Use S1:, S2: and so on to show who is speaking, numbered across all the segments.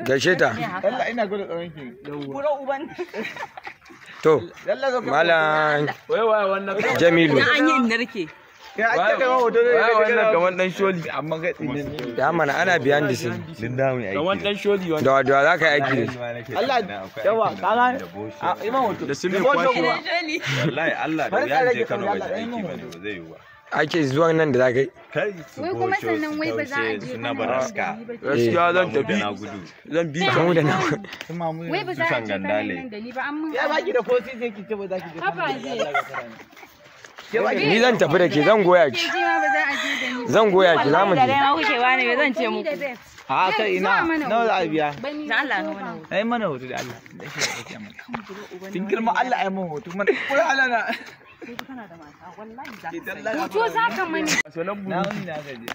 S1: Gaishe ta.
S2: Allah ina gwada tsaron ki.
S3: Kura uban.
S1: To, Malam Jamilu.
S3: An yi narke.
S2: Ya ake kai hoto ne
S4: wannan kaman dan sholi
S2: amma ga tsinin.
S1: Ya mana ana biyan da shi.
S4: kaman dan sholi
S1: Da wa za ka yi aiki da shi.
S2: Allah yawa kaga a iman hoto.
S4: da su ne kwashi
S5: wallahi Allah da ya je Kano waje aiki bane ba zai yi ba
S1: Ake zuwan nan da za ka yi.
S5: kai su
S6: Wai kuma sannan wai ba za a je
S5: suna baraska
S4: gaskiya zan tafi
S5: na gudu
S4: zan bi ka
S1: Kamu da nan.
S6: wai ba za a je nan da ni ba an mun
S2: Ya baki da kosi sai ki ce ba za ki je.
S6: Haba zai.
S1: Ni zan tafi da ke zan goya ki.
S6: Ke ma ba za a je da ni.
S1: Zan goya ki za mu
S3: Da
S1: je.
S3: ran wucewa ne zan ce muku.
S2: A kai ina nawa za a biya?
S3: Da Allah ka mana.
S2: Ai mana hoto da Allah. Kin girma Allah ai mun hoto mana. Ko Allah na.
S6: Hoto za ka mani.
S2: Na wani na gaje.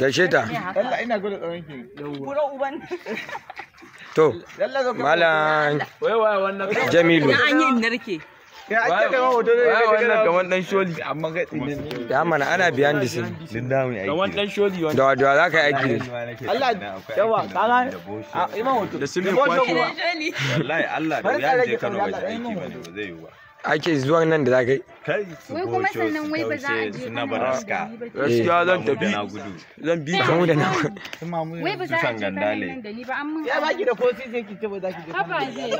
S1: Gaishe ta.
S2: Allah ina gwada tsaron ki.
S3: Kura uban.
S1: To, Malam Jamilu.
S3: An yi narke.
S2: Ya ake kai hoto ne
S4: wannan kaman dan sholi
S2: amma ga tsinin.
S1: Ya mana ana biyan da shi.
S4: kaman dan sholi
S1: Da wa za ka yi aiki da shi.
S2: Allah yawa kaga a iman hoto.
S4: da su ne kwashi
S5: wallahi Allah da ya je Kano waje aiki bane ba zai yi ba
S1: Ake zuwan nan da za ka yi.
S5: kai su
S6: Wai kuma sannan wai ba za a je
S5: suna baraska
S4: gaskiya zan tafi
S5: na gudu
S4: zan bi ka
S1: Kamu da nan.
S6: Wai ba za a je
S5: Gandale.
S6: nan da ni ba an mun
S2: Ya baki da kosi sai ki ce ba za ki je.
S6: Haba zai.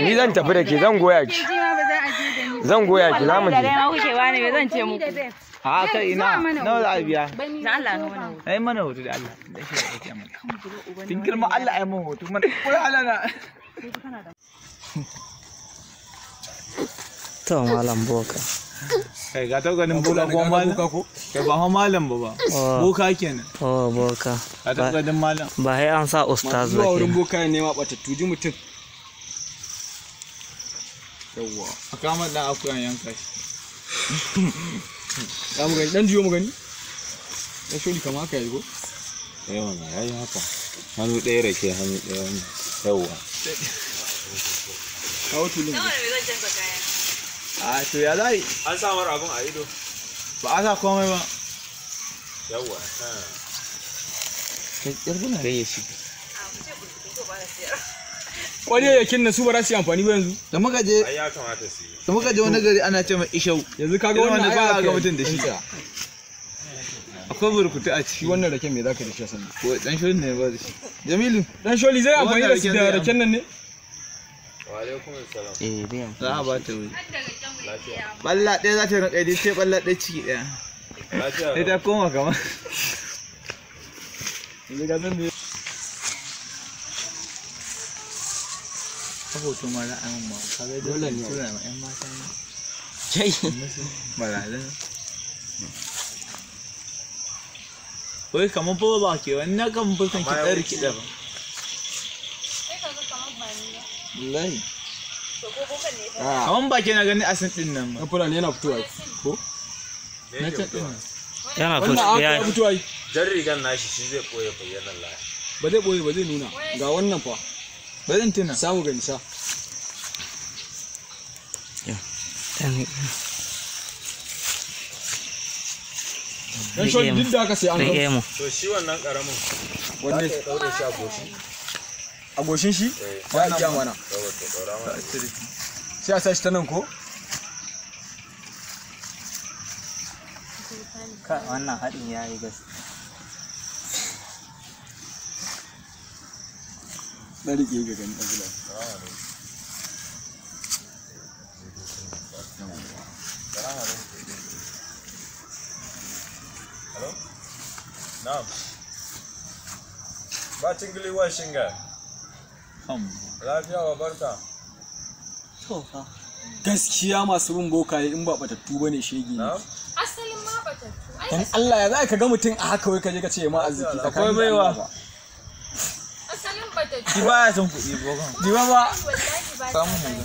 S1: Ni zan tafi da ke zan goya ki.
S6: Ke ma ba za a je da ni.
S1: Zan goya ki za mu
S3: Da
S1: je.
S3: ran wucewa ne zan ce muku.
S2: A kai ina nawa za a biya?
S3: Da Allah ka mana.
S2: Ai mana hoto da Allah. Kin girma Allah ai mun hoto mana. Ko Allah na.
S7: To malam boka.
S2: Kai ga ta ganin boka ko malam ko? Kai ba malam ba. Boka kenan.
S7: Oh boka.
S2: Ka ta ganin malam.
S7: Ba sai an sa ustaz ba
S4: zuwa wurin
S7: ke.
S4: boka ne ma batattu ji mutum
S2: Yawwa. A kama dan akuyan yanka shi.
S4: za mu gani dan jiyo mu gani dan sholi kama haka yi ko
S5: yawa na yayi haka hannu ɗaya rake hannu ɗaya wani yawa
S4: kawo tulun
S2: A to ya zai
S5: an samar abun a ido
S2: ba a sa komai ba.
S5: yawa
S2: Yarguna da ya shi.
S4: kwaryayakin na su ba za su yi amfani ba yanzu
S2: Da muka je
S5: ai ya kamata su yi
S2: da muka je wani gari ana ce mai ishau.
S4: yanzu kaga
S2: Irin
S4: wannan
S2: wanda ba a
S4: aya
S2: ga
S4: ga
S2: mutum da shi. Akwai burkutu a
S4: shi
S2: ciki.
S4: wannan raken me zaka da shi sannan
S2: Ko dan shirin ne ba da shi. Jamilu
S4: dan sholi zai amfani da su da raken nan ne
S5: wa alaikum assalam
S7: Eh biyan.
S2: za a ba ta wuri. Balla ɗaya za ta rinƙa yi sai balla ɗaya ciki ɗaya.
S5: lafiya
S2: Sai ta koma kamar.
S4: yanzu ga zan
S2: Hoto ma za a yi ma. Kaga dole ne. Tura ma 'yan mata ne.
S7: Kai.
S2: Barazan. Wai kamar fa ba ke wani na kan fuskan ki ɗari kiɗa ba. Wallahi. Kaman ba ke na gani asin ɗin nan ba.
S4: na fulani yana fitowa ko
S2: Na can ɗin nan.
S7: Yana
S4: wannan aka
S7: ya
S4: ya fitowa
S5: jan rigan nashi shi zai koya bayyana la
S4: ba zai boye ba zai nuna ga wannan fa
S2: Ba zan tuna.
S4: samu gani sa dan sholi duk da aka sai an
S7: Rike
S4: ga
S7: mu.
S5: to shi wannan karamin
S4: wanne
S5: ya daure shi a goshi
S4: a goshin shi ya iya mana
S5: yawa to daura mana
S4: sai a sa shi ta nan ko
S7: Wannan haɗin ya yi gaske.
S4: na rike ga gani dan fulani
S5: na'am ba tingili wa shinga lafiya wa barka
S7: To fa.
S4: gaskiya masu bin bokaye in ba batattu bane shege ne
S5: na'am
S6: Asalin ma batattu.
S4: dan Allah ya za ka ga mutum a haka wai ka je ka ce ma arziki
S2: Akwai baiwa.
S6: Asalin batattu.
S2: Ki baya son kuɗi bokan.
S4: Diba ba
S6: Wallahi ba
S2: Samu
S6: sa
S2: mu.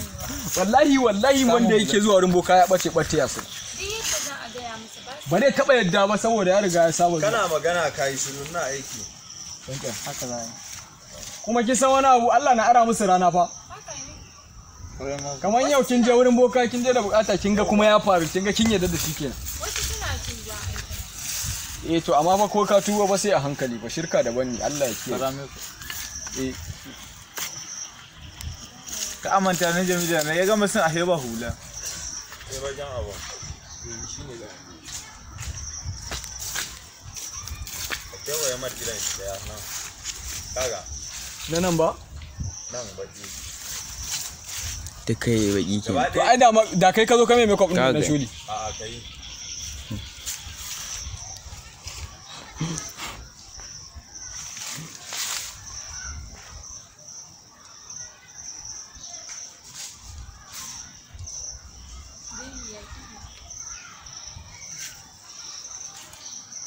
S4: wallahi wanda yake zuwa wurin boka ya bace ya sai
S6: Duk yadda za a gaya musu ba
S4: ba zai taba yadda ba saboda ya riga ya saba zuwa.
S5: kana magana kai shiru na aiki
S7: Haka za
S4: kuma kin san wani abu Allah na ara musu rana fa
S6: haka ne.
S4: kamar yau kin je wurin boka kin je da bukata kin ga kuma ya faru kin ga kin yarda da shi kenan
S6: Wasu suna tuba aiki.
S4: to amma fa ko ka tuba ba sai a hankali ba shirka daban ne Allah ya kiyaye.
S2: Ka amanta na jami'a na ya gama sun a heba hula.
S5: Sai bajan abu. Shi ne da. Kewa ya mar gidan shi daya nan. Kaga.
S4: Nan ba?
S5: Nan baki.
S1: Duka yi baki ke.
S4: To ai da kai ka zo ka mai makeup din na shuli.
S5: A'a kai.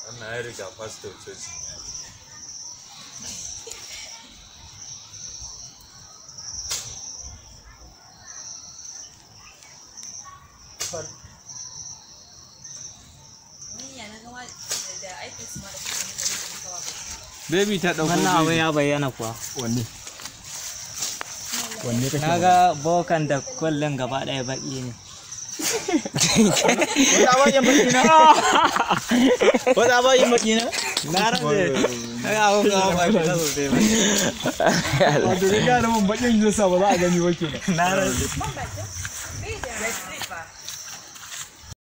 S5: Wannan ya riga pastor church.
S2: Baby ta dauko
S7: wannan abu ya bayyana kuwa.
S4: Wanne kake?
S7: Naga bokan da kullun gaba daya baki ne.
S2: Wata bayan baki na. Wata bayan baki na.
S7: Na rage. Kaga abun ga ba shi da sosai ba.
S2: Wato ga mun bakin yasa ba za a gani ba kenan.
S7: Na rage.